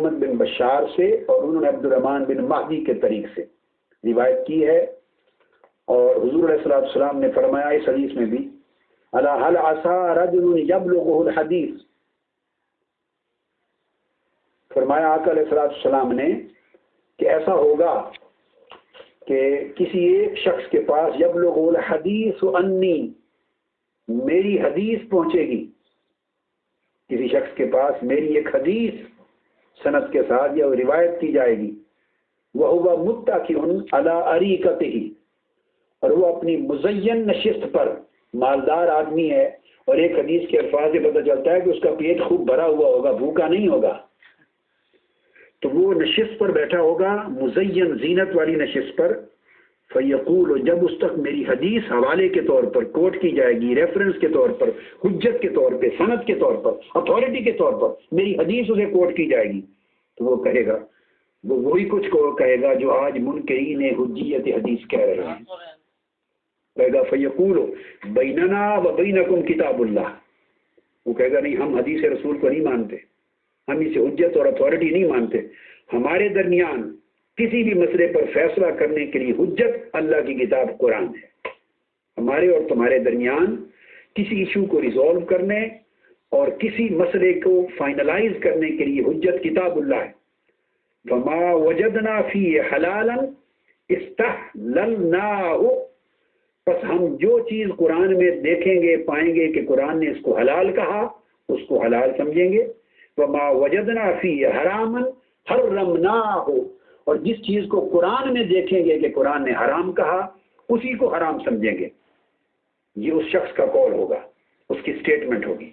محمد بن بشار سے اور انہوں نے عبد الرحمن بن مہدی کے طریق سے روایت کی ہے. اور حضور علیہ الصلوۃ والسلام نے فرمایا اس حدیث میں بھی الا هل عسى رجل يبلغه الحديث، فرمایا آقا علیہ الصلوۃ والسلام نے کہ ایسا ہوگا کہ کسی ایک شخص کے پاس یبلغ الحدیث انی، میری حدیث پہنچے گی، کسی شخص کے پاس میری ایک حدیث سند کے ساتھ یا روایت کی جائے گی، وَهُوَ مُتَّكِئٌ عَلَىٰ أَرِيكَتِهِ، اور وہ اپنی مزین نشست پر، مالدار آدمی ہے اور ایک حدیث کے الفاظ سے پتہ چلتا ہے کہ اس کا پیٹ خوب بھرا ہوا ہوگا، بھوکا نہیں ہوگا، تو وہ نشست پر بیٹھا ہوگا، مزین زینت والی نشست پر. فیقول، جب اس تک میری حدیث حوالے کے طور پر کوٹ کی جائے گی، ریفرنس کے طور پر، حجت کے طور پہ، سند کے طور پر، اتھارٹی کے طور پر میری حدیث اسے کوٹ کی جائے گی، تو وہ کہے گا، وہ وہی کچھ کہے گا جو آج منکرین حجیت حدیث کہہ رہے ہیں. کہے گا فیقول بیننا و بینکم کتاب اللہ، وہ کہے گا نہیں، ہم حدیث رسول کو نہیں مانتے، ہم اسے حجت اور اتھارٹی نہیں مانتے، ہمارے درمیان کسی بھی مسئلے پر فیصلہ کرنے کے لیے حجت اللہ کی کتاب قرآن ہے، ہمارے اور تمہارے درمیان کسی ایشو کو ریزالو کرنے اور کسی مسئلے کو فائنلائز کرنے کے لیے حجت کتاب اللہ ہے. وما وجدنا فی حلالا استحللناہ، پس ہم جو چیز قرآن میں دیکھیں گے پائیں گے کہ قرآن نے اس کو حلال کہا، اس کو حلال سمجھیں گے. وما وجدنا فی حراما حرمناہ، اور جس چیز کو قرآن میں دیکھیں گے کہ قرآن نے حرام کہا اسی کو حرام سمجھیں گے. یہ اس شخص کا قول ہوگا، اس کی سٹیٹمنٹ ہوگی.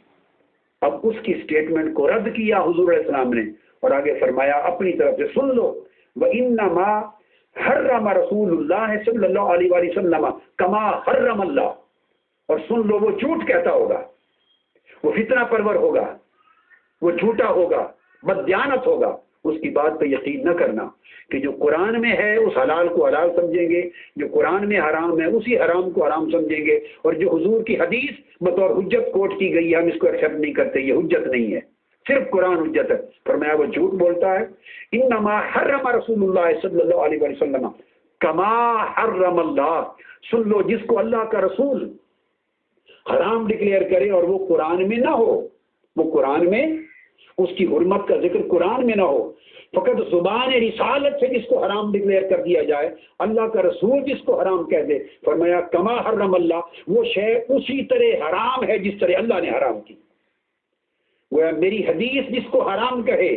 اب اس کی سٹیٹمنٹ کو رد کیا حضور علیہ السلام نے اور آگے فرمایا اپنی طرف سے سن لو، وَإِنَّمَا حَرَّمَ رسول اللہ صلی اللہ علیہ وآلہ وسلم کما حرم اللہ، اور سن لو وہ جھوٹ کہتا ہوگا، وہ فتنہ پرور ہوگا، وہ جھوٹا ہوگا، بددیانت ہوگا، اس کی بات پہ یقین نہ کرنا کہ جو قرآن میں ہے اس حلال کو حلال سمجھیں گے، جو قرآن میں حرام ہے اسی حرام کو حرام سمجھیں گے، اور جو حضور کی حدیث بطور حجت کوٹ کی گئی ہے ہم اس کو ایکسیپٹ نہیں کرتے، یہ حجت نہیں ہے، صرف قرآن حجت ہے. فرمایا وہ جھوٹ بولتا ہے. انما حرم رسول اللہ صلی اللہ علیہ وسلم کما حرم اللہ، سن لو جس کو اللہ کا رسول حرام ڈکلیئر کرے اور وہ قرآن میں نہ ہو، وہ قرآن میں اس کی حرمت کا ذکر قرآن میں نہ ہو، فقط زبان رسالت سے جس کو حرام ڈکلیئر کر دیا جائے، اللہ کا رسول جس کو حرام کہہ دے، فرمایا کما حرم اللہ، وہ شے اسی طرح حرام ہے جس طرح اللہ نے حرام کی. وہ میری حدیث جس کو حرام کہے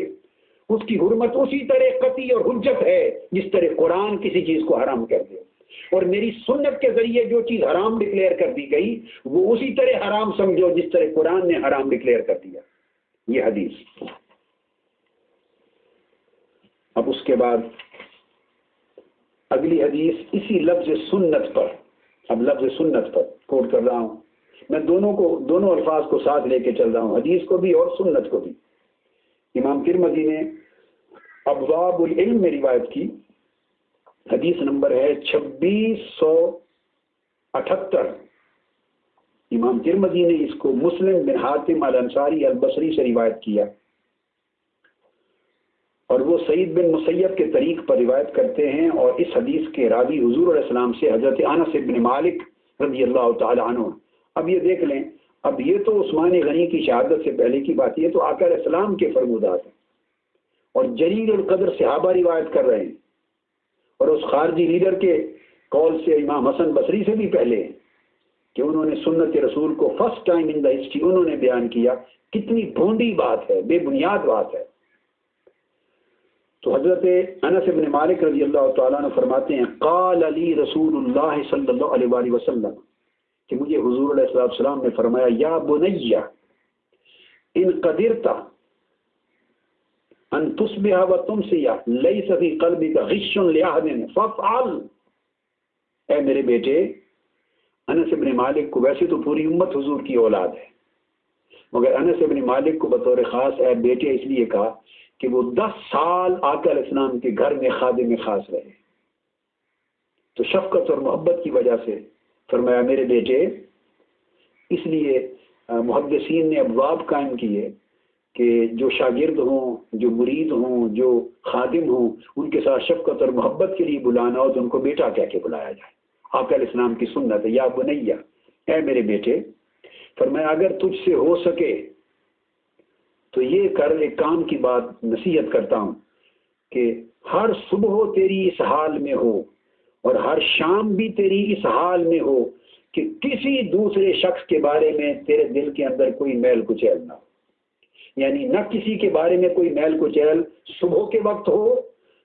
اس کی حرمت اسی طرح قطعی اور حجت ہے جس طرح قرآن کسی چیز کو حرام کر دے، اور میری سنت کے ذریعے جو چیز حرام ڈکلیئر کر دی گئی وہ اسی طرح حرام سمجھو جس طرح قرآن نے حرام ڈکلیئر کر دیا. یہ حدیث. اب اس کے بعد اگلی حدیث اسی لفظ سنت پر، اب لفظ سنت پر کوٹ کر رہا ہوں میں، دونوں الفاظ کو ساتھ لے کے چل رہا ہوں، حدیث کو بھی اور سنت کو بھی. امام ترمذی نے ابواب العلم میں روایت کی، حدیث نمبر ہے 2678. امام ترمذی نے اس کو مسلم بن حاتم الانصاری البصری سے روایت کیا، اور وہ سعید بن مسیب کے طریق پر روایت کرتے ہیں، اور اس حدیث کے راوی حضور علیہ السلام سے حضرت انس بن مالک رضی اللہ تعالی عنہ. اب یہ دیکھ لیں، اب یہ تو عثمان غنی کی شہادت سے پہلے کی بات، یہ تو آقا علیہ السلام کے فرمودات ہیں، اور جلیل القدر صحابہ روایت کر رہے ہیں، اور اس خارجی لیڈر کے قول سے امام حسن بصری سے بھی پہلے کہ انہوں نے سنت رسول کو first time in the history انہوں نے بیان کیا. کتنی بھونڈی بات ہے، بے بنیاد بات ہے. تو حضرت انس بن مالک رضی اللہ تعالیٰ عنہ فرماتے ہیں قال علی رسول اللہ صلی اللہ علیہ وآلہ وسلم، کہ مجھے حضور علیہ السلام نے فرمایا یا بنیہ ان قدرت ان تصبح و تمسی لیس فی قلبک غش لأحد فافعل. اے میرے بیٹے، انس بن مالک کو ویسے تو پوری امت حضور کی اولاد ہے، مگر انس بن مالک کو بطور خاص اے بیٹے اس لیے کہا کہ وہ 10 سال آقا علیہ السلام کے گھر میں خادم خاص رہے، تو شفقت اور محبت کی وجہ سے فرمایا میرے بیٹے. اس لیے محدثین نے ابواب قائم کیے کہ جو شاگرد ہوں، جو مرید ہوں، جو خادم ہوں، ان کے ساتھ شفقت اور محبت کے لیے بلانا ہو تو ان کو بیٹا کہہ کے بلایا جائے۔ آقا علیہ السلام کی سنت ہے، یا بنیا، اے میرے بیٹے۔ فرمایا اگر تجھ سے ہو سکے تو یہ کر، ایک کام کی بات نصیحت کرتا ہوں کہ ہر صبح تیری اس حال میں ہو اور ہر شام بھی تیری اس حال میں ہو کہ کسی دوسرے شخص کے بارے میں تیرے دل کے اندر کوئی میل کچیل نہ ہو، یعنی نہ کسی کے بارے میں کوئی میل کچیل صبح کے وقت ہو،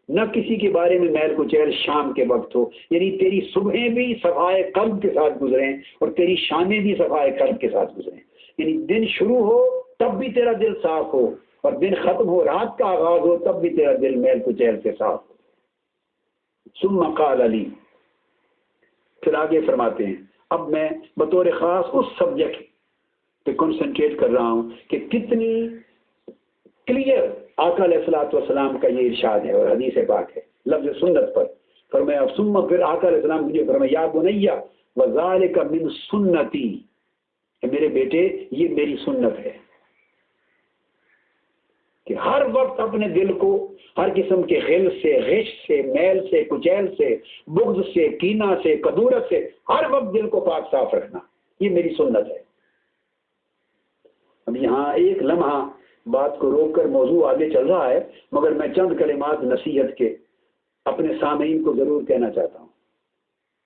نہ کسی کے بارے میں میل کچیل شام کے وقت ہو، یعنی تیری صبحیں بھی صفائے قلب کے ساتھ گزریں اور تیری شامیں بھی صفائے قلب کے ساتھ گزریں، یعنی دن شروع ہو تب بھی تیرا دل صاف ہو اور دن ختم ہو، رات کا آغاز ہو تب بھی تیرا دل میل کچیل سے صاف ہو۔ ثم قال علی، پھر آگے فرماتے ہیں اب میں بطور خاص اس سبجیکٹ پہ کنسنٹریٹ کر رہا ہوں کہ کتنی کلیئر آقا علیہ الصلوۃ والسلام کا یہ ارشاد ہے اور حدیث پاک ہے لفظ سنت پر۔ فرمایا ثم، پھر آقا علیہ السلام مجھے فرمایا یا بنیا وذالک من سنتی، میرے بیٹے یہ میری سنت ہے کہ ہر وقت اپنے دل کو ہر قسم کے غل سے، غش سے، میل سے، کچیل سے، بغض سے، کینہ سے، کدورت سے ہر وقت دل کو پاک صاف رکھنا، یہ میری سنت ہے۔ اب یہاں ایک لمحہ بات کو روک کر موضوع آگے چل رہا ہے، مگر میں چند کلمات نصیحت کے اپنے سامعین کو ضرور کہنا چاہتا ہوں۔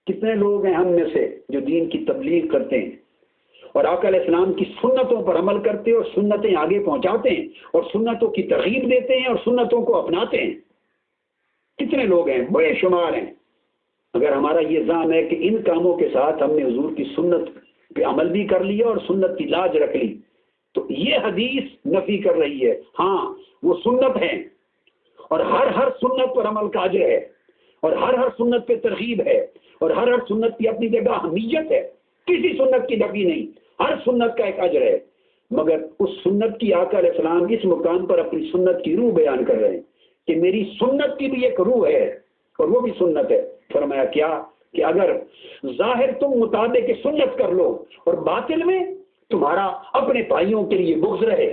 کتنے لوگ ہیں ہم میں سے جو دین کی تبلیغ کرتے ہیں اور آقا علیہ السلام کی سنتوں پر عمل کرتے ہیں اور سنتیں آگے پہنچاتے ہیں اور سنتوں کی ترغیب دیتے ہیں اور سنتوں کو اپناتے ہیں؟ کتنے لوگ ہیں؟ بڑے شمار ہیں۔ اگر ہمارا یہ ذہن ہے کہ ان کاموں کے ساتھ ہم نے حضور کی سنت پہ عمل بھی کر لیا اور سنت کی لاج رکھ لی تو یہ حدیث نفی کر رہی ہے، ہاں وہ سنت ہے اور ہر سنت پر عمل کا اجر ہے اور ہر سنت پہ ترغیب ہے اور ہر سنت کی اپنی جگہ اہمیت ہے، کسی سنت کی نفی نہیں، ہر سنت کا ایک اجر ہے، مگر اس سنت کی آقا علیہ السلام اس مقام پر اپنی سنت کی روح بیان کر رہے ہیں کہ میری سنت کی بھی ایک روح ہے اور وہ بھی سنت ہے۔ فرمایا کیا کہ اگر ظاہر تم مطابق سنت کر لو اور باطن میں تمہارا اپنے بھائیوں کے لیے بغض رہے،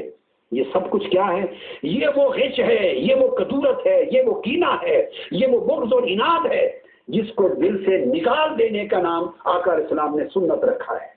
یہ سب کچھ کیا ہے؟ یہ وہ غش ہے، یہ وہ کدورت ہے، یہ وہ کینہ ہے، یہ وہ بغض اور عناد ہے جس کو دل سے نکال دینے کا نام آقا علیہ السلام نے سنت رکھا ہے۔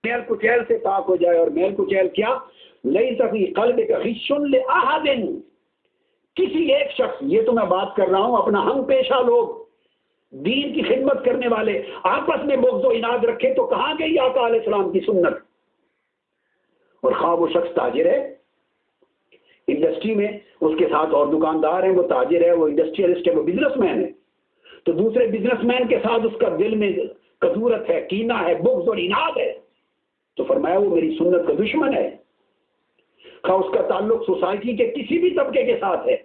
میل کچیل سے پاک ہو جائے، اور میل کچیل کیا؟ لیس فی قلبک غش لأحد، کسی ایک شخص، یہ تو میں بات کر رہا ہوں اپنا ہم پیشہ لوگ، دین کی خدمت کرنے والے آپس میں بغض و عناد رکھے تو کہاں گئی آقا علیہ السلام کی سنت؟ اور خواہ وہ شخص تاجر ہے انڈسٹری میں، اس کے ساتھ اور دکاندار ہیں، وہ تاجر ہے، وہ انڈسٹریلسٹ ہے، وہ بزنس مین ہے، تو دوسرے بزنس مین کے ساتھ اس کا دل میں کدورت ہے، کینہ ہے، بغض اور عناد ہے، تو فرمایا وہ میری سنت کا دشمن ہے۔ خواہ اس کا تعلق سوسائٹی کے کسی بھی طبقے کے ساتھ ہے،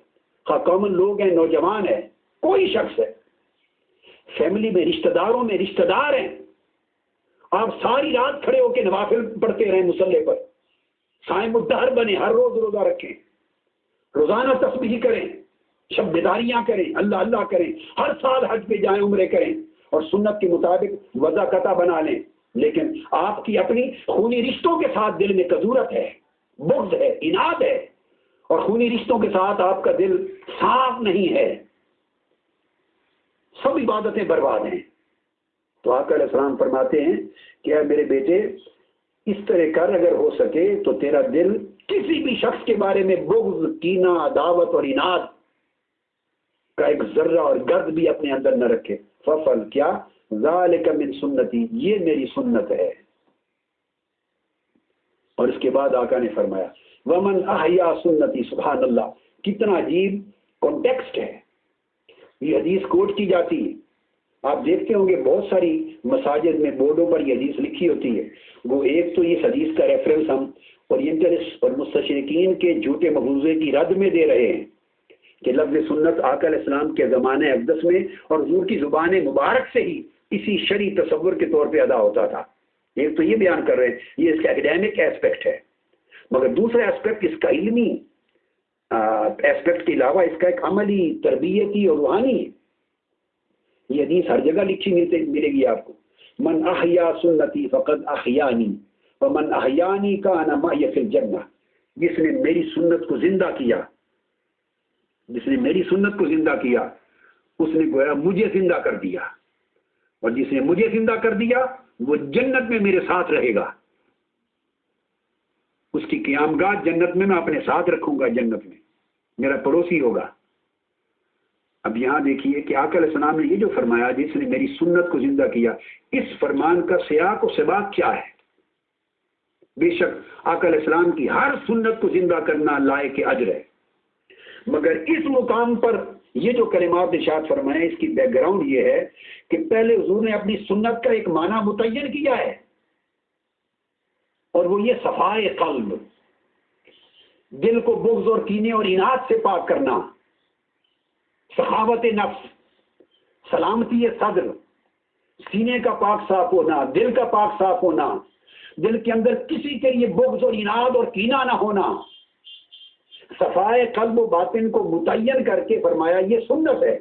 خواہ کامن لوگ ہیں، نوجوان ہے، کوئی شخص ہے، فیملی میں رشتہ داروں میں رشتہ دار ہیں، آپ ساری رات کھڑے ہو کے نوافل پڑھتے رہیں مصلی پر، صائم الدہر بنے، ہر روز روزہ رکھیں، روزانہ تسبیح کریں، شب بیداریاں کریں، اللہ اللہ کریں، ہر سال حج پہ جائیں، عمرے کریں اور سنت کے مطابق وضع قطع بنا لیں، لیکن آپ کی اپنی خونی رشتوں کے ساتھ دل میں کدورت ہے، بغض ہے، عناد ہے، اور خونی رشتوں کے ساتھ آپ کا دل صاف نہیں ہے، سب عبادتیں برباد ہیں۔ تو آقا علیہ السلام فرماتے ہیں کہ اے میرے بیٹے اس طرح کر، اگر ہو سکے تو تیرا دل کسی بھی شخص کے بارے میں بغض، کینہ، عداوت اور عناد کا ایک ذرہ اور گرد بھی اپنے اندر نہ رکھے۔ ففل، کیا ذالک من سنتی، یہ میری سنت ہے۔ اور اس کے بعد آقا نے فرمایا ومن احیا سنتی، سبحان اللہ، کتنا عجیب کانٹیکسٹ ہے۔ یہ حدیث کوٹ کی جاتی ہے، آپ دیکھتے ہوں گے بہت ساری مساجد میں بورڈوں پر یہ حدیث لکھی ہوتی ہے۔ وہ ایک تو اس حدیث کا ریفرنس ہم اورینٹلسٹ اور مستشرقین کے جھوٹے مفروضے کی رد میں دے رہے ہیں کہ لفظ سنت آقا علیہ السلام کے زمانے اقدس میں اور حضور کی زبان مبارک سے ہی اسی شرعی تصور کے طور پہ ادا ہوتا تھا۔ ایک تو یہ بیان کر رہے ہیں، یہ اس کا ایکڈیمک ایسپیکٹ ہے، مگر دوسرا ایسپیکٹ اس کا علمی ایسپیکٹ کے علاوہ اس کا ایک عملی، تربیتی اور روحانی ہے۔ یہ حدیث ہر جگہ لکھی ملے گی آپ کو، من احیا سنتی فقد احیانی ومن احیانی کان معی فی الجنہ، جس نے میری سنت کو زندہ کیا، جس نے میری سنت کو زندہ کیا اس نے گویا مجھے زندہ کر دیا، اور جس نے مجھے زندہ کر دیا وہ جنت میں میرے ساتھ رہے گا، اس کی قیام گاہ جنت میں اپنے ساتھ رکھوں گا، جنت میں میرا پڑوسی ہوگا۔ اب یہاں دیکھیے کہ آقا علیہ السلام نے یہ جو فرمایا جس نے میری سنت کو زندہ کیا، اس فرمان کا سیاق و سباق کیا ہے؟ بے شک آقا علیہ السلام کی ہر سنت کو زندہ کرنا لائق اجر ہے، مگر اس مقام پر یہ جو کلمات ارشاد فرمائے اس کی بیک گراؤنڈ یہ ہے کہ پہلے حضور نے اپنی سنت کا ایک معنی متعین کیا ہے، اور وہ یہ صفائے قلب، دل کو بغض اور کینے اور اناد سے پاک کرنا، سخاوت نفس، سلامتی صدر، سینے کا پاک صاف ہونا، دل کا پاک صاف ہونا، دل کے اندر کسی کے لیے بغض اور اناد اور کینہ نہ ہونا، صفائے قلب و باطن کو متعین کر کے فرمایا یہ سنت ہے۔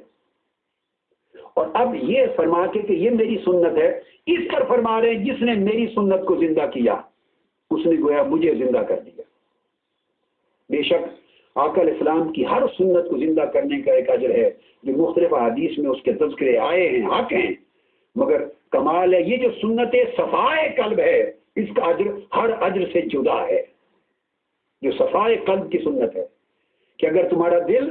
اور اب یہ فرما کے کہ یہ میری سنت ہے، اس پر فرما رہے ہیں جس نے میری سنت کو زندہ کیا اس نے گویا مجھے زندہ کر دیا۔ بے شک آقا علیہ السلام کی ہر سنت کو زندہ کرنے کا ایک اجر ہے جو مختلف حدیث میں اس کے تذکرے آئے ہیں، حق ہیں، مگر کمال ہے یہ جو سنت صفائے قلب ہے اس کا اجر ہر اجر سے جدا ہے۔ جو صفائے قلب کی سنت ہے کہ اگر تمہارا دل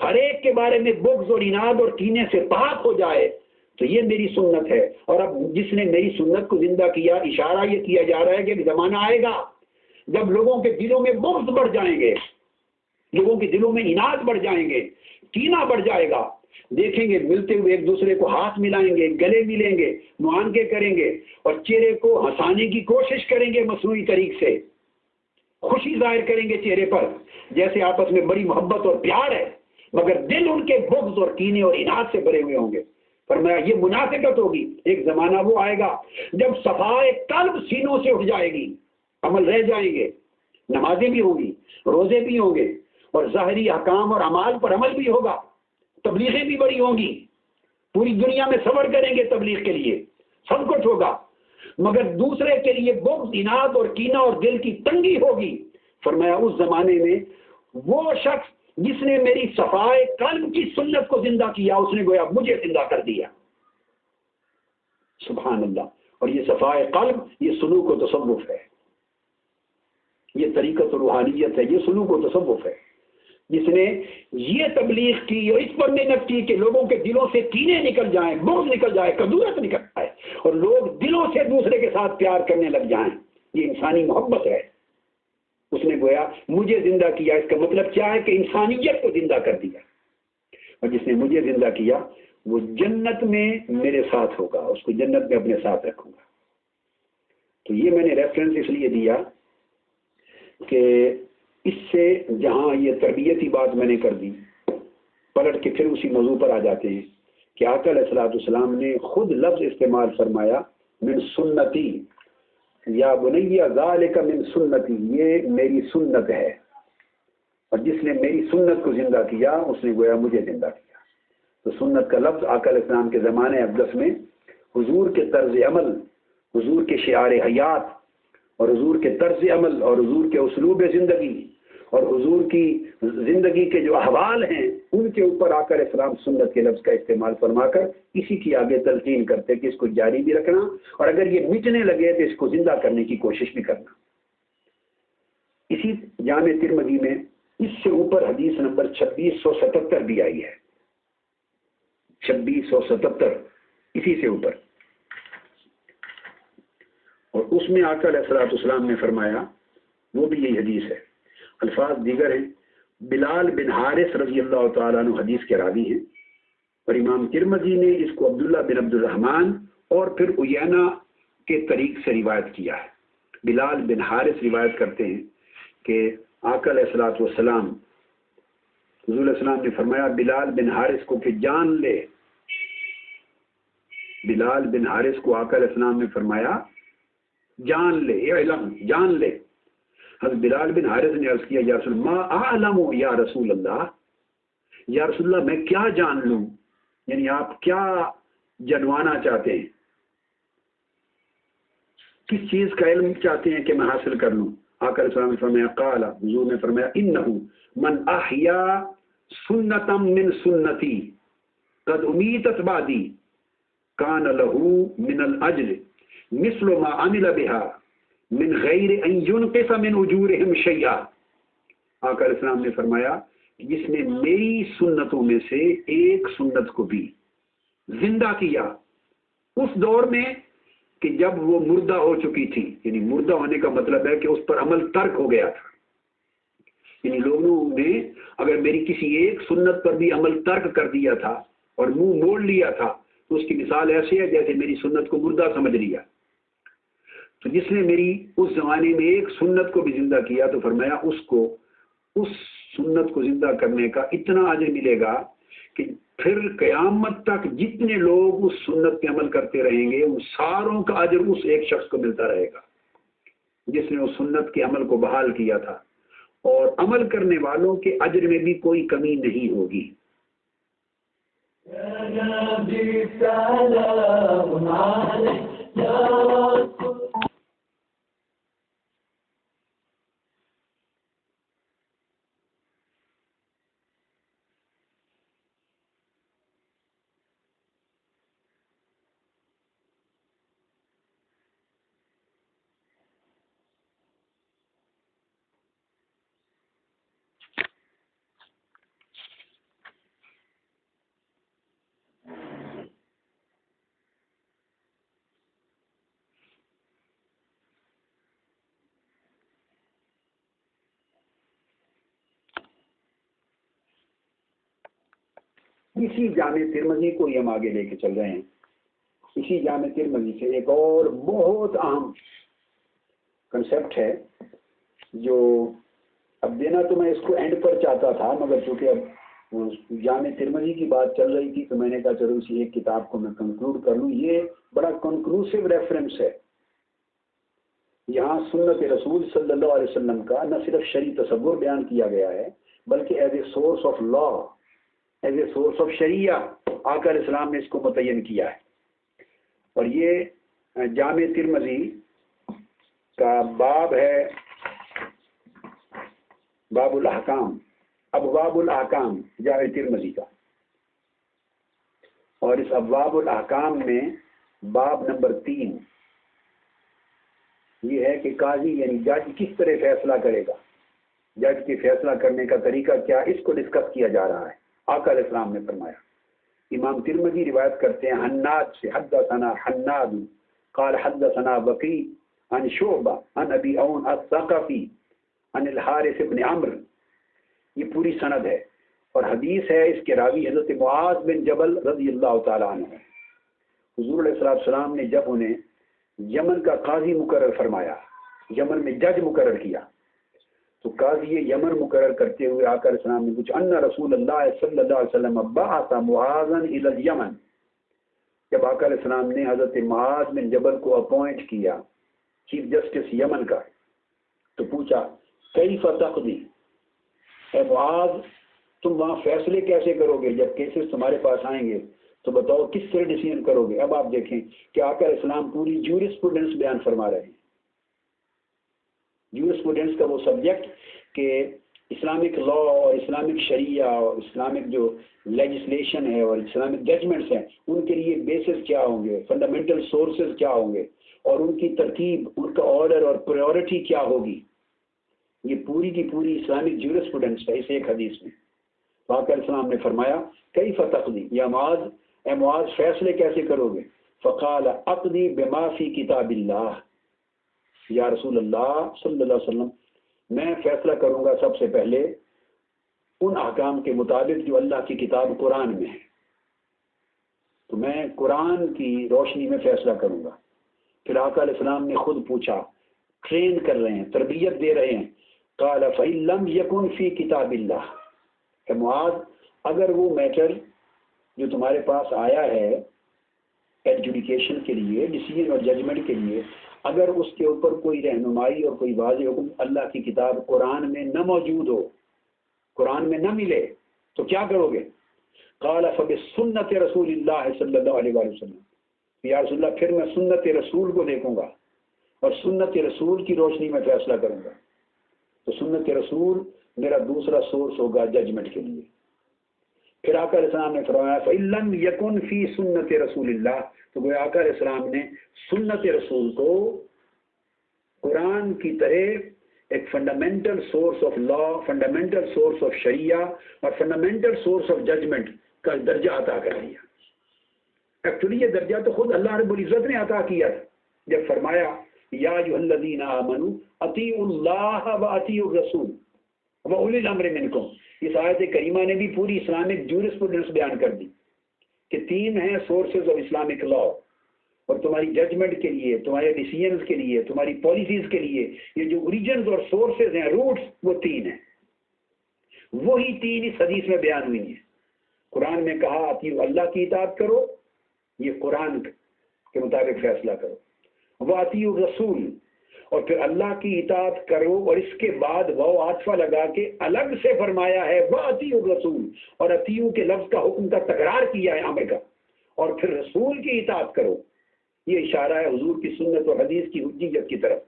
ہر ایک کے بارے میں بغض اور اناد اور کینے سے پاک ہو جائے تو یہ میری سنت ہے۔ اور اب جس نے میری سنت کو زندہ کیا، اشارہ یہ کیا جا رہا ہے کہ ایک زمانہ آئے گا جب لوگوں کے دلوں میں بغض بڑھ جائیں گے، لوگوں کے دلوں میں اناد بڑھ جائیں گے، کینہ بڑھ جائے گا، دیکھیں گے ملتے ہوئے ایک دوسرے کو ہاتھ ملائیں گے، گلے ملیں گے، معانقے کریں گے اور چہرے کو ہنسانے کی کوشش کریں گے، مصنوعی طریق سے خوشی ظاہر کریں گے چہرے پر جیسے آپس میں بڑی محبت اور پیار ہے، مگر دل ان کے بغض اور کینے اور اناد سے بھرے ہوئے ہوں گے۔ فرمایا یہ منافقت ہوگی۔ ایک زمانہ وہ آئے گا جب صفائے قلب سینوں سے اٹھ جائے گی، عمل رہ جائیں گے، نمازیں بھی ہوں گی، روزے بھی ہوں گے اور ظاہری احکام اور اعمال پر عمل بھی ہوگا، تبلیغیں بھی بڑی ہوں گی، پوری دنیا میں سفر کریں گے تبلیغ کے لیے، سب کچھ ہوگا، مگر دوسرے کے لیے بغض، اناد اور کینہ اور دل کی تنگی ہوگی۔ فرمایا اس زمانے میں وہ شخص جس نے میری صفائے قلب کی سنت کو زندہ کیا اس نے گویا مجھے زندہ کر دیا۔ سبحان اللہ۔ اور یہ صفائے قلب یہ سلوک و تصوف ہے، یہ طریقت و روحانیت ہے، یہ سلوک و تصوف ہے۔ جس نے یہ تبلیغ کی اور اس پر محنت کی کہ لوگوں کے دلوں سے کینے نکل جائیں، بغض نکل جائے، کدورت نکل جائے اور لوگ دلوں سے دوسرے کے ساتھ پیار کرنے لگ جائیں، یہ انسانی محبت ہے۔ اس نے گویا مجھے زندہ کیا، اس کا مطلب کیا ہے کہ انسانیت کو زندہ کر دیا، اور جس نے مجھے زندہ کیا وہ جنت میں میرے ساتھ ہوگا، اس کو جنت میں اپنے ساتھ رکھوں گا۔ تو یہ میں نے ریفرنس اس لیے دیا کہ اس سے جہاں یہ تربیتی بات میں نے کر دی، پلٹ کے پھر اسی موضوع پر آ جاتے ہیں کہ آقا علیہ الصلوۃ والسلام نے خود لفظ استعمال فرمایا من سنتی، یا بنیا ذالک من سنتی، یہ میری سنت ہے، اور جس نے میری سنت کو زندہ کیا اس نے گویا مجھے زندہ کیا۔ تو سنت کا لفظ آقا علیہ السلام کے زمانے اقدس میں حضور کے طرز عمل، حضور کے شعار حیات اور حضور کے طرز عمل اور حضور کے اسلوب زندگی اور حضور کی زندگی کے جو احوال ہیں ان کے اوپر آقا علیہ السلام سنت کے لفظ کا استعمال فرما کر اسی کی آگے تلقین کرتے کہ اس کو جاری بھی رکھنا اور اگر یہ مٹنے لگے تو اس کو زندہ کرنے کی کوشش بھی کرنا۔ اسی جامع ترمذی میں اس سے اوپر حدیث نمبر 2677 بھی آئی ہے، 2677 اسی سے اوپر اس میں آقا علیہ الصلوۃ والسلام نے فرمایا، وہ بھی یہی حدیث ہے، الفاظ دیگر ہیں، بلال بن حارث رضی اللہ تعالیٰ عنہ حدیث کے راوی ہیں، اور امام ترمذی نے اس کو عبداللہ بن عبد الرحمن اور پھر عیینہ کے طریق سے روایت کیا ہے۔ بلال بن حارث روایت کرتے ہیں کہ آقا علیہ الصلوۃ والسلام، حضور علیہ السلام نے فرمایا بلال بن حارث کو کہ جان لے، بلال بن حارث کو آقا علیہ السلام نے فرمایا جان لے، علم جان لے۔ حضرت بلال بن حارث نے عرض کیا یا رسول ما اعلم یا رسول اللہ، یا رسول اللہ میں کیا جان لوں، یعنی آپ کیا جنوانا چاہتے ہیں، کس چیز کا علم چاہتے ہیں کہ میں حاصل کر لوں؟ آقا علیہ السلام نے فرمایا قال، حضور نے فرمایا انہو من احیا سنتا من سنتی قد امیتت بعدی کان لہو من الاجر مثل ما عمل بها من غیر ان ينقص من اجورهم شیئا۔ آقا علیہ السلام نے فرمایا جس نے میری سنتوں میں سے ایک سنت کو بھی زندہ کیا اس دور میں کہ جب وہ مردہ ہو چکی تھی، یعنی مردہ ہونے کا مطلب ہے کہ اس پر عمل ترک ہو گیا تھا، یعنی لوگوں نے اگر میری کسی ایک سنت پر بھی عمل ترک کر دیا تھا اور منہ موڑ لیا تھا تو اس کی مثال ایسی ہے جیسے میری سنت کو مردہ سمجھ لیا۔ تو جس نے میری اس زمانے میں ایک سنت کو بھی زندہ کیا تو فرمایا اس کو اس سنت کو زندہ کرنے کا اتنا اجر ملے گا کہ پھر قیامت تک جتنے لوگ اس سنت پہ عمل کرتے رہیں گے ان ساروں کا اجر اس ایک شخص کو ملتا رہے گا جس نے اس سنت کے عمل کو بحال کیا تھا، اور عمل کرنے والوں کے اجر میں بھی کوئی کمی نہیں ہوگی۔ اسی جامع ترمذی کو ہم آگے لے کے چل رہے ہیں۔ اسی جامع ترمذی سے ایک اور بہت اہم کنسیپٹ ہے جو اب دینا تو میں اس کو اینڈ پر چاہتا تھا، مگر چونکہ اب جامع ترمذی کی بات چل رہی تھی تو میں نے کہا چلو اسی ایک کتاب کو میں کنکلوڈ کر لوں۔ یہ بڑا کنکلوسیو ریفرنس ہے، یہاں سنت رسول صلی اللہ علیہ وسلم کا نہ صرف شرعی تصور بیان کیا گیا ہے بلکہ as a source of law, as a source of شریعہ آقا علیہ السلام نے اس کو متعین کیا ہے۔ اور یہ جامع ترمذی کا باب ہے باب الاحکام، ابواب الاحکام جامع ترمذی کا، اور اس ابواب الاحکام میں باب نمبر 3 یہ ہے کہ قاضی یعنی جج کس طرح فیصلہ کرے گا، جج کے فیصلہ کرنے کا طریقہ کیا، اس کو ڈسکس کیا جا رہا ہے۔ آقا علیہ السلام نے فرمایا، امام ترمذی روایت کرتے ہیں حناد سے، حدثنا حناد قال حدثنا وقی عن شعبہ عن ابی عون الثقفی عن الحارث بن عمرو، یہ پوری سند ہے اور حدیث ہے، اس کے راوی حضرت معاذ بن جبل رضی اللہ تعالیٰ عنہ ہے۔ حضور علیہ السلام نے جب انہیں یمن کا قاضی مقرر فرمایا، یمن میں جج مقرر کیا، تو قاضی یمن مقرر کرتے ہوئے آقا علیہ السلام نے پوچھا ان رسول اللہ صلی اللہ علیہ وسلم بعث معاذا الی الیمن، جب آقا علیہ السلام نے حضرت معاذ بن جبل کو اپوائنٹ کیا چیف جسٹس یمن کا، تو پوچھا کیف تقضی، اے معاذ تم وہاں فیصلے کیسے کرو گے، جب کیسز تمہارے پاس آئیں گے تو بتاؤ کس طرح ڈیسیژن کرو گے۔ اب آپ دیکھیں کہ آقا علیہ السلام پوری جورسپروڈنس بیان فرما رہے ہیں، جورسپروڈنس کا وہ سبجیکٹ کہ اسلامک لا اور اسلامک شریعہ اور اسلامک جو لیجسلیشن ہے اور اسلامک ججمنٹس ہیں ان کے لیے بیسز کیا ہوں گے، فنڈامنٹل سورسز کیا ہوں گے، اور ان کی ترتیب، ان کا آرڈر اور پریورٹی کیا ہوگی، یہ پوری کی پوری اسلامک جورسپروڈنس ہے اس ایک حدیث میں۔ آقا علیہ السلام نے فرمایا کیف تقضی یا معاذ، اے معاذ فیصلے کیسے کرو گے، فقال اقضی بما فی کتاب اللہ، یا رسول اللہ صلی اللہ علیہ وسلم میں فیصلہ کروں گا سب سے پہلے ان احکام کے مطابق جو اللہ کی کتاب قرآن میں ہے، تو میں قرآن کی روشنی میں فیصلہ کروں گا۔ پھر آقا علیہ السلام نے خود پوچھا، ٹرین کر رہے ہیں، تربیت دے رہے ہیں، قال فإن لم يكن في کتاب اللہ، کہ معاذ اگر وہ میٹر جو تمہارے پاس آیا ہے ایڈجوڈیکیشن کے لیے، ڈیسیجن اور ججمنٹ کے لیے، اگر اس کے اوپر کوئی رہنمائی اور کوئی واضح حکم اللہ کی کتاب قرآن میں نہ موجود ہو، قرآن میں نہ ملے، تو کیا کرو گے؟ قال فبسنت رسول اللہ صلی اللہ علیہ وآلہ وسلم، یا رسول اللہ پھر میں سنت رسول کو دیکھوں گا اور سنت رسول کی روشنی میں فیصلہ کروں گا۔ تو سنت رسول میرا دوسرا سورس ہوگا ججمنٹ کے لیے۔ پھر آقا علیہ السلام نے فرمایا فإن لم يكن في سنت رسول اللہ، تو وہ آقا علیہ السلام نے سنت رسول کو قرآن کی طرح ایک fundamental source of law, fundamental source of شریعہ اور فنڈامنٹل سورس آف ججمنٹ کا درجہ عطا کر دیا۔ ایکچولی یہ درجہ تو خود اللہ رب العزت نے عطا کیا جب فرمایا یا ایھا الذین آمنوا اطیعوا اللہ واطیعوا الرسول واولی الامر منکم۔ اس آیت کریمہ نے بھی پوری اسلامک جورسپروڈنس بیان کر دی کہ تین ہیں سورسز آف اسلامک لا، اور تمہاری ججمنٹ کے لیے، تمہارے ڈیسیجنز کے لیے، تمہاری پالیسیز کے لیے یہ جو اوریجنز اور سورسز ہیں، روٹس، وہ تین ہیں۔ وہی تین اس حدیث میں بیان ہوئی ہیں۔ قرآن میں کہا اطیعوا اللہ کی اطاعت کرو، یہ قرآن کے مطابق فیصلہ کرو، واطیعوا الرسول، اور پھر اللہ کی اطاعت کرو، اور اس کے بعد وہ عاطفہ لگا کے الگ سے فرمایا ہے واطیعوا الرسول، اور اطیعوا کے لفظ کا حکم کا تکرار کیا ہے امر کا، اور پھر رسول کی اطاعت کرو۔ یہ اشارہ ہے حضور کی سنت اور حدیث کی حجیت کی طرف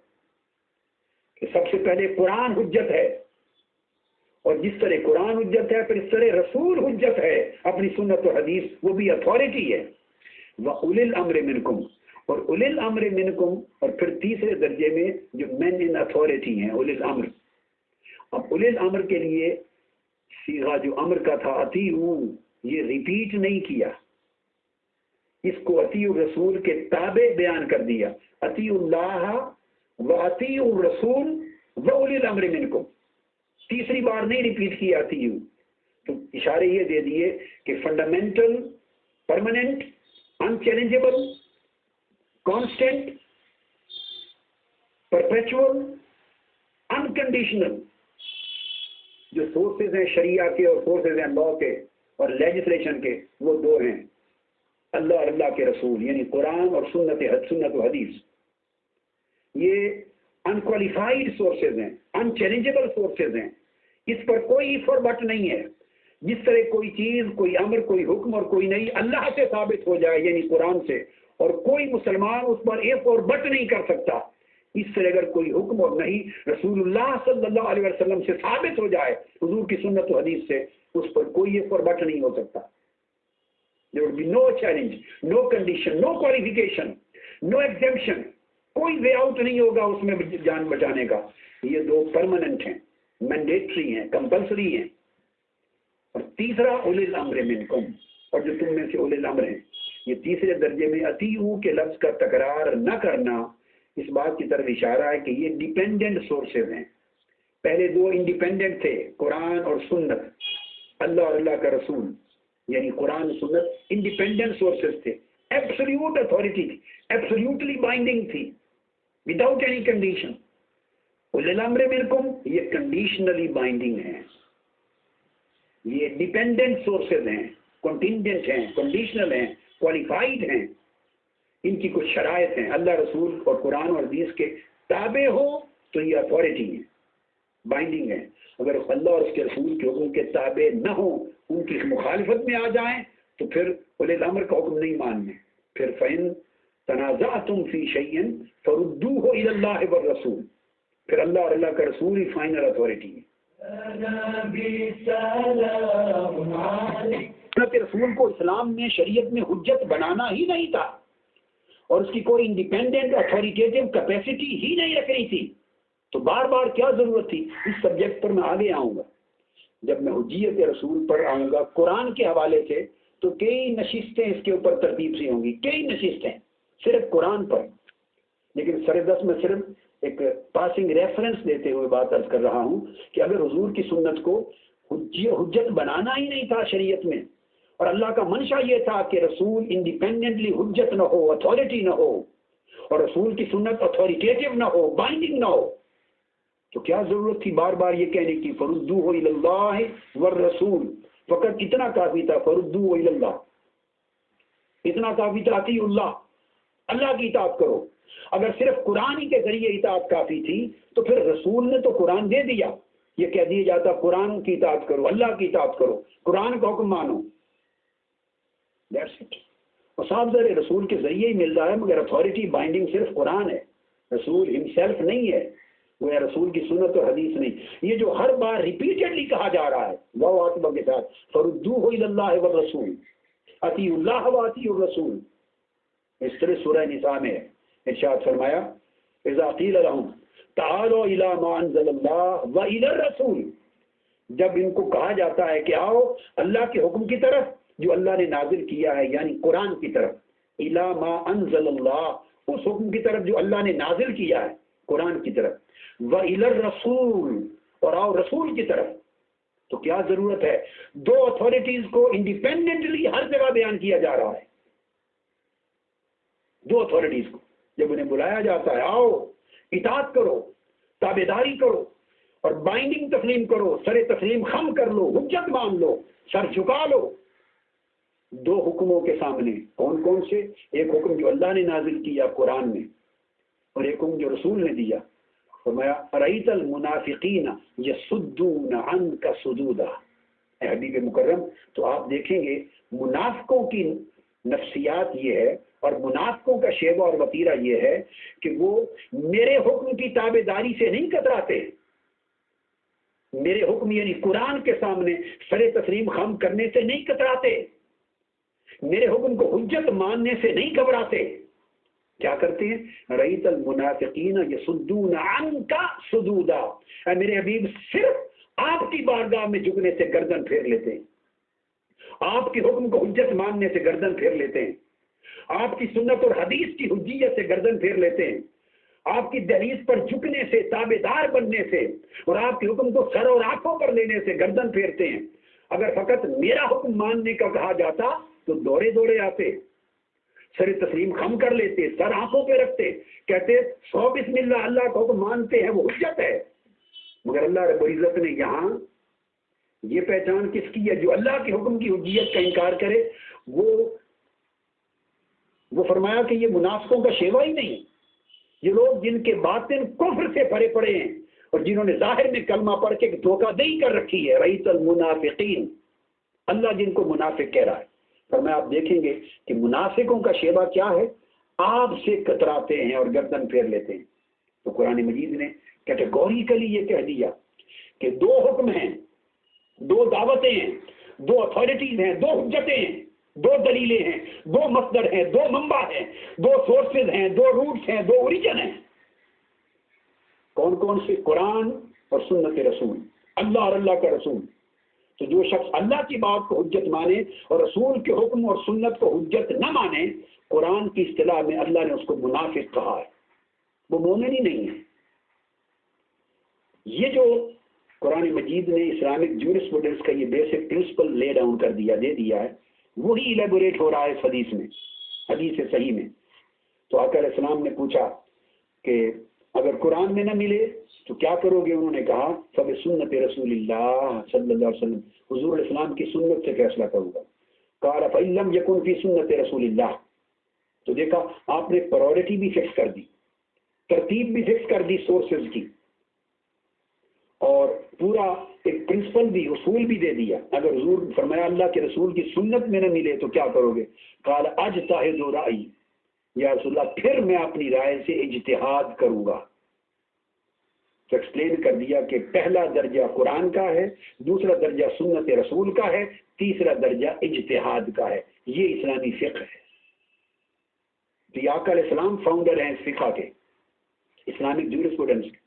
کہ سب سے پہلے قرآن حجت ہے، اور جس طرح قرآن حجت ہے پھر اس طرح رسول حجت ہے، اپنی سنت اور حدیث وہ بھی اتھارٹی ہے۔ وَأُولِي الْأَمْرِ مِنْكُمْ، اور اولی الامر منکم، اور پھر تیسرے درجے میں جو مین ان اتھارٹی ہیں اولی الامر۔ اب اولی الامر کے لیے صیغہ جو امر کا تھا اطیعوا، یہ ریپیٹ نہیں کیا، اس کو اطیعوا الرسول کے تابع بیان کر دیا، اطیعوا اللہ واطیعوا الرسول واولی الامر منکم، تیسری بار نہیں ریپیٹ کیا اطیعوا۔ تو اشارے یہ دے دیے کہ fundamental, permanent, unchallengeable, constant, perpetual, unconditional جو سورسز ہیں شریعہ کے اور سورسز ہیں لا کے اور لیجسلیشن کے، وہ دو ہیں، اللہ اور اللہ کے رسول، یعنی قرآن اور سنت و حدیث۔ یہ انکوالیفائڈ سورسز ہیں، انچیلنجیبل سورسز ہیں، اس پر کوئی اف اور بٹ نہیں ہے۔ جس طرح کوئی چیز، کوئی امر، کوئی حکم اور کوئی نہیں اللہ سے ثابت ہو جائے یعنی قرآن سے، اور کوئی مسلمان اس پر ایف اور بٹ نہیں کر سکتا، اس طرح اگر کوئی حکم اور نہیں رسول اللہ صلی اللہ علیہ وسلم سے ثابت ہو جائے، حضور کی سنت و حدیث سے، اس پر کوئی ایف اور بٹ نہیں ہو سکتا۔ There would be no challenge, no condition, no qualification, no exemption، کوئی وے آؤٹ نہیں ہوگا اس میں جان بچانے کا۔ یہ دو پرماننٹ ہیں، مینڈیٹری ہیں، کمپلسری ہیں۔ اور تیسرا اولی الامر منکم، اور جو تم میں سے اولی الامر ہیں، یہ تیسرے درجے میں اطیعوا کے لفظ کا تکرار نہ کرنا اس بات کی طرف اشارہ ہے کہ یہ ڈیپینڈنٹ سورسز ہیں۔ پہلے دو انڈیپینڈنٹ تھے، قرآن اور سنت، اللہ اور اللہ کا رسول، یعنی قرآن سنت انڈیپینڈنٹ سورسز تھے، ایبسلیوٹ اتھارٹی تھی، ایبسلیوٹلی بائنڈنگ تھی، وداؤٹ اینی کنڈیشن۔ اولی الامر منکم یہ کنڈیشنلی بائنڈنگ ہیں، یہ ڈیپینڈنٹ سورسز ہیں، کنٹینجنٹ ہیں، کنڈیشنل ہیں، کوالیفائڈ ہیں، ان کی کچھ شرائط ہیں، اللہ رسول اور قرآن اور حدیث کے تابع ہو تو یہ اتھارٹی ہے، بائنڈنگ ہے۔ اگر اللہ اور اس کے رسول کے حکم کے تابع نہ ہوں، ان کی مخالفت میں آ جائیں تو پھر اولی الامر کا حکم نہیں ماننے۔ پھر فَإِن تَنَازَعْتُمْ فِي شَيْءٍ فَرُدُّوهُ إِلَى اللَّهِ وَالرَّسُولِ، پھر اللہ اور اللہ کا رسول ہی فائنل اتھارٹی ہے۔ سنت رسول کو اسلام میں، شریعت میں حجت بنانا ہی نہیں تھا، اور اس کی کوئی انڈیپینڈنٹ اتھارٹیٹیو کیپیسٹی ہی نہیں رکھ رہی تھی، تو بار بار کیا ضرورت تھی؟ اس سبجیکٹ پر میں آگے آؤں گا، جب میں حجیت رسول پر آؤں گا قرآن کے حوالے سے، تو کئی نشستیں اس کے اوپر ترتیب سے ہوں گی، کئی نشستیں صرف قرآن پر۔ لیکن سر دست میں صرف ایک پاسنگ ریفرنس دیتے ہوئے بات عرض کر رہا ہوں کہ اگر حضور کی سنت کو حجت بنانا ہی نہیں تھا شریعت میں، اور اللہ کا منشا یہ تھا کہ رسول انڈیپینڈنٹلی حجت نہ ہو، اتھارٹی نہ ہو، اور رسول کی سنت اتھارٹیٹیو نہ ہو، بائنڈنگ نہ ہو، تو کیا ضرورت تھی بار بار یہ کہنے کی فردوہ الی اللہ والرسول؟ فقط اتنا کافی تھا، فردوہ الی اللہ، اتنا کافی تھا، اطیع اللہ، اللہ کی اطاعت کرو۔ اگر صرف قرآن ہی کے ذریعے اطاعت کافی تھی تو پھر رسول نے تو قرآن دے دیا، یہ کہہ دیا جاتا قرآن کی اطاعت کرو، اللہ کی اطاعت کرو، قرآن کا حکم مانو، دیٹس اٹ۔ اور صاحب ذرا رسول کے ذریعے ہی مل رہا ہے، مگر اتھارٹی بائنڈنگ صرف قرآن ہے، رسول ہمسیلف نہیں ہے، وہ ہے رسول کی سنت اور حدیث نہیں۔ یہ جو ہر بار ریپیٹڈلی کہا جا رہا ہے واو عاطفہ کے ساتھ، فردوہ الی اللہ والرسول، اطیع اللہ و اطیع الرسول، اس طرح سورہ نساء میں ارشاد فرمایا اذا قیل لهم تعالوا الی ما انزل اللہ و الی الرسول، جب ان کو کہا جاتا ہے کہ آؤ اللہ کے حکم کی طرف جو اللہ نے نازل کیا ہے، یعنی قرآن کی طرف، الی ما انزل اللہ، اس حکم کی طرف جو اللہ نے نازل کیا ہے قرآن کی طرف، و الی الرسول، اور آؤ رسول کی طرف، تو کیا ضرورت ہے؟ دو اتھارٹیز کو انڈیپینڈنٹلی ہر جگہ بیان کیا جا رہا ہے، دو اتھارٹیز کو جب انہیں بلایا جاتا ہے آؤ اطاعت کرو، تابعداری کرو اور بائنڈنگ تسلیم کرو، سر تسلیم خم کر لو، حجت مان لو، سر جھکا لو، دو حکموں کے سامنے، کون کون سے؟ ایک حکم جو اللہ نے نازل کیا قرآن میں، اور ایک حکم جو رسول نے دیا، فرمایا ارأیت المنافقین یصدون عنک صدودا، اے حبیب مکرم تو آپ دیکھیں گے منافقوں کی نفسیات یہ ہے اور منافقوں کا شیوہ اور وتیرہ یہ ہے کہ وہ میرے حکم کی تابع داری سے نہیں کتراتے، میرے حکم یعنی قرآن کے سامنے سر تسلیم خم کرنے سے نہیں کتراتے، میرے حکم کو حجت ماننے سے نہیں گھبراتے، کیا کرتے ہیں؟ رأیت المنافقین یصدون عنک صدودا، اے میرے حبیب صرف آپ کی بارگاہ میں جھکنے سے گردن پھیر لیتے ہیں، آپ کے حکم کو حجت ماننے سے گردن پھیر لیتے ہیں، آپ کی سنت اور حدیث کی حجیت سے گردن پھیر لیتے ہیں، آپ کی دہلیز پر جھکنے سے، تابع دار بننے سے اور آپ کے حکم کو سر اور آنکھوں پر لینے سے گردن پھیرتے ہیں۔ اگر فقط میرا حکم ماننے کا کہا جاتا تو دوڑے دوڑے آتے، سر تسلیم خم کر لیتے، سر آنکھوں پہ رکھتے، کہتے سو بسم اللہ، اللہ کا حکم مانتے ہیں، وہ حجت ہے۔ مگر اللہ رب العزت نے یہاں یہ پہچان کس کی ہے؟ جو اللہ کے حکم کی حجیت کا انکار کرے وہ فرمایا کہ یہ منافقوں کا شیوا ہی نہیں، یہ لوگ جن کے باطن کفر سے بھرے پڑے ہیں اور جنہوں نے ظاہر میں کلمہ پڑھ کے دھوکہ دہی کر رکھی ہے، رئیس المنافقین، اللہ جن کو منافق کہہ رہا ہے۔ فرمایا آپ دیکھیں گے کہ منافقوں کا شیوا کیا ہے؟ آپ سے کتراتے ہیں اور گردن پھیر لیتے ہیں۔ تو قرآن مجید نے کیٹیگوریکلی یہ کہہ دیا کہ دو حکم ہیں، دو دعوتیں ہیں، دو اتھارٹیز ہیں، دو حجتیں ہیں، دو دلیلیں ہیں، دو مصدر ہیں، دو منبع ہیں، دو سورسز ہیں، دو روٹس ہیں، دو اوریجن ہیں۔ کون کون سے؟ قرآن اور سنت رسول، اللہ اور اللہ کا رسول۔ تو جو شخص اللہ کی بات کو حجت مانے اور رسول کے حکم اور سنت کو حجت نہ مانے، قرآن کی اصطلاح میں اللہ نے اس کو منافق کہا ہے، وہ مومن ہی نہیں ہے۔ یہ جو قرآن مجید نے اسلامک جورسپروڈنس کا یہ بیسک پرنسپل لے ڈاؤن کر دیا، دے دیا ہے، وہی ایلیبوریٹ ہو رہا ہے اس حدیث میں، حدیث صحیح میں۔ تو آقا علیہ السلام نے پوچھا کہ اگر قرآن میں نہ ملے تو کیا کرو گے؟ انہوں نے کہا فبسنت رسول اللہ صلی اللہ علیہ وسلم، حضور علیہ السلام کی سنت سے فیصلہ کروں گا۔ قال فإن لم يكن في سنت رسول اللہ، تو دیکھا آپ نے پرائورٹی بھی فکس کر دی، ترتیب بھی فکس کر دی سورسز کی، اور پورا ایک پرنسپل بھی، اصول بھی دے دیا۔ اگر حضور فرمایا اللہ کے رسول کی سنت میں نہ ملے تو کیا کرو گے؟ قال اجتہد رأی، یا رسول اللہ پھر میں اپنی رائے سے اجتہاد کروں گا۔ تو ایکسپلین کر دیا کہ پہلا درجہ قرآن کا ہے، دوسرا درجہ سنت رسول کا ہے، تیسرا درجہ اجتہاد کا ہے۔ یہ اسلامی فقہ ہے۔ تو یہ آقا علیہ السلام فاؤنڈر ہیں اس فقہ کے، اسلامک جورسپروڈنس کے۔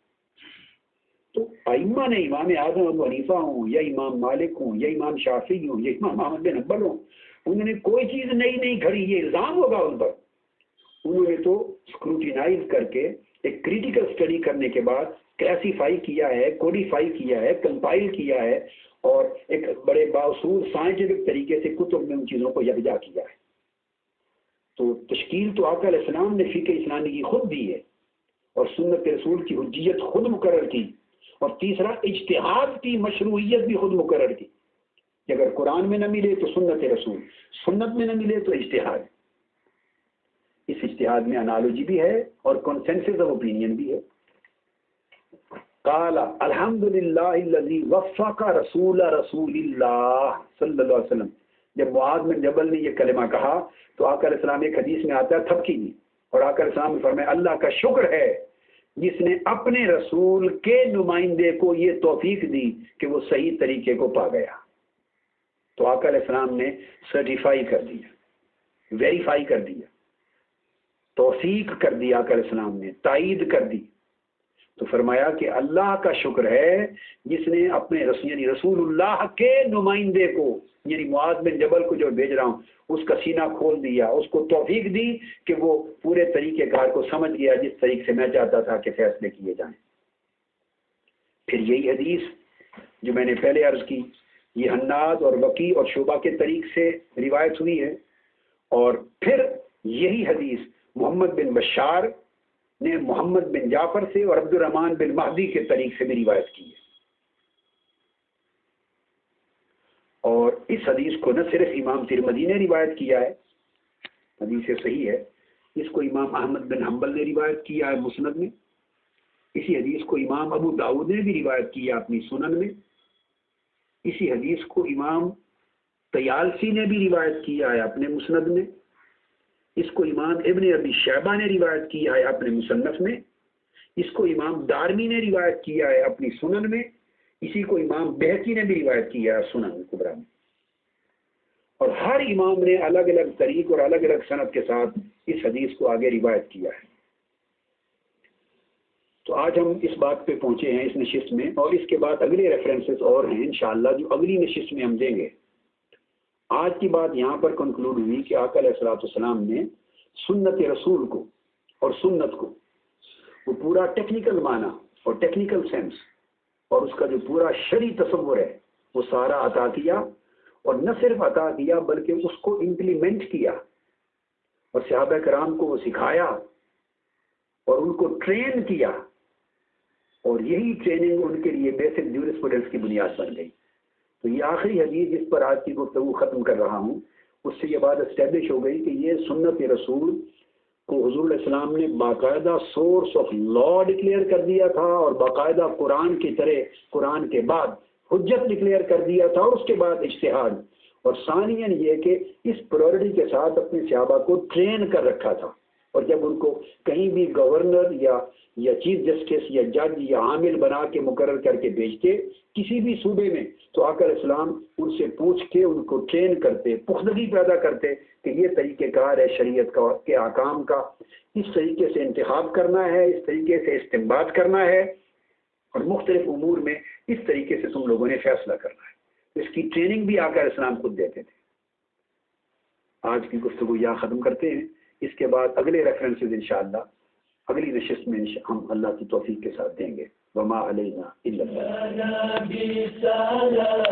تو ائمہ نے، امام اعظم ابو حنیفہ ہوں یا امام مالک ہوں یا امام شافعی ہوں یا امام احمد بن حنبل ہوں، انہوں نے کوئی چیز نئی نہیں گھڑی، یہ الزام ہوگا ان پر۔ انہوں نے تو اسکروٹینائز کر کے ایک کریٹیکل اسٹڈی کرنے کے بعد کلاسیفائی کیا ہے، کوڈیفائی کیا ہے، کمپائل کیا ہے، اور ایک بڑے باصول سائنٹیفک طریقے سے کتب میں ان چیزوں کو یکجا کیا ہے۔ تو تشکیل تو آقا علیہ السلام نے فقہ اسلامی کی خود دی ہے، اور سنت رسول کی حجیت خود مقرر کی، اور تیسرا اجتہاد کی مشروعیت بھی خود مقرر کی کہ اگر قرآن میں نہ ملے تو سنت رسول، سنت میں نہ ملے تو اجتہاد۔ اس اجتہاد میں انالوجی بھی ہے اور کنسنسس آف اوپینین بھی ہے۔ قال الحمدللہ الذی وفق رسول اللہ صلی اللہ علیہ وسلم۔ جب معاذ بن جبل نے یہ کلمہ کہا تو آقا علیہ السلام ایک حدیث میں آتا ہے تھپکی دی، اور آقا علیہ السلام نے فرمایا اللہ کا شکر ہے جس نے اپنے رسول کے نمائندے کو یہ توفیق دی کہ وہ صحیح طریقے کو پا گیا۔ تو آقا علیہ السلام نے سرٹیفائی کر دیا، ویریفائی کر دیا، توثیق کر دی، آقا علیہ السلام نے تائید کر دی۔ تو فرمایا کہ اللہ کا شکر ہے جس نے اپنے رسول یعنی رسول اللہ کے نمائندے کو، یعنی معاذ بن جبل کو جو بھیج رہا ہوں، اس کا سینہ کھول دیا، اس کو توفیق دی کہ وہ پورے طریقہ کار کو سمجھ گیا جس طریقے سے میں چاہتا تھا کہ فیصلے کیے جائیں۔ پھر یہی حدیث جو میں نے پہلے عرض کی، یہ حناد اور وقی اور شعبہ کے طریق سے روایت ہوئی ہے، اور پھر یہی حدیث محمد بن بشار نے محمد بن جعفر سے اور عبد الرحمن بن مہدی کے طریق سے بھی روایت کی ہے۔ اور اس حدیث کو نہ صرف امام ترمذی نے روایت کیا ہے، حدیث صحیح ہے، اس کو امام احمد بن حنبل نے روایت کیا ہے مسند میں، اسی حدیث کو امام ابو داؤد نے بھی روایت کیا اپنی سنن میں، اسی حدیث کو امام طیالسی نے بھی روایت کیا ہے اپنے مسند میں، اس کو امام ابن ابی شیبہ نے روایت کیا ہے اپنے مصنف میں، اس کو امام دارمی نے روایت کیا ہے اپنی سنن میں، اسی کو امام بہقی نے بھی روایت کیا ہے سنن کبریٰ میں، اور ہر امام نے الگ الگ طریق اور الگ الگ سند کے ساتھ اس حدیث کو آگے روایت کیا ہے۔ تو آج ہم اس بات پہ پہنچے ہیں اس نشست میں، اور اس کے بعد اگلے ریفرنسز اور ہیں انشاءاللہ جو اگلی نشست میں ہم دیں گے۔ آج کی بات یہاں پر کنکلوڈ ہوئی کہ آقا علیہ الصلوۃ والسلام نے سنت رسول کو اور سنت کو وہ پورا ٹیکنیکل معنی اور ٹیکنیکل سینس اور اس کا جو پورا شرعی تصور ہے وہ سارا عطا کیا، اور نہ صرف عطا کیا بلکہ اس کو امپلیمنٹ کیا، اور صحابہ کرام کو وہ سکھایا اور ان کو ٹرین کیا، اور یہی ٹریننگ ان کے لیے بیسک جورسپروڈنس کی بنیاد بن گئی۔ تو یہ آخری حدیث جس پر آج کی گفتگو ختم کر رہا ہوں، اس سے یہ بات اسٹیبلش ہو گئی کہ یہ سنت رسول کو حضور علیہ السلام نے باقاعدہ سورس آف لا ڈکلیئر کر دیا تھا، اور باقاعدہ قرآن کی طرح قرآن کے بعد حجت ڈکلیئر کر دیا تھا، اور اس کے بعد اجتہاد، اور ثانیاً یہ کہ اس پرائرٹی کے ساتھ اپنے صحابہ کو ٹرین کر رکھا تھا، اور جب ان کو کہیں بھی گورنر یا چیف جسٹس یا جج یا عامل بنا کے مقرر کر کے بھیجتے کسی بھی صوبے میں، تو آقا علیہ السلام ان سے پوچھ کے ان کو ٹرین کرتے، پختگی پیدا کرتے کہ یہ طریقہ کار ہے شریعت کا کے احکام کا، اس طریقے سے انتخاب کرنا ہے، اس طریقے سے استنباط کرنا ہے، اور مختلف امور میں اس طریقے سے تم لوگوں نے فیصلہ کرنا ہے۔ اس کی ٹریننگ بھی آقا علیہ السلام خود دیتے تھے۔ آج کی گفتگو یہاں ختم کرتے ہیں، اس کے بعد اگلے ریفرنسز انشاءاللہ اگلی نشست میں ہم اللہ کی توفیق کے ساتھ دیں گے۔ وما علینا الا البلاغ۔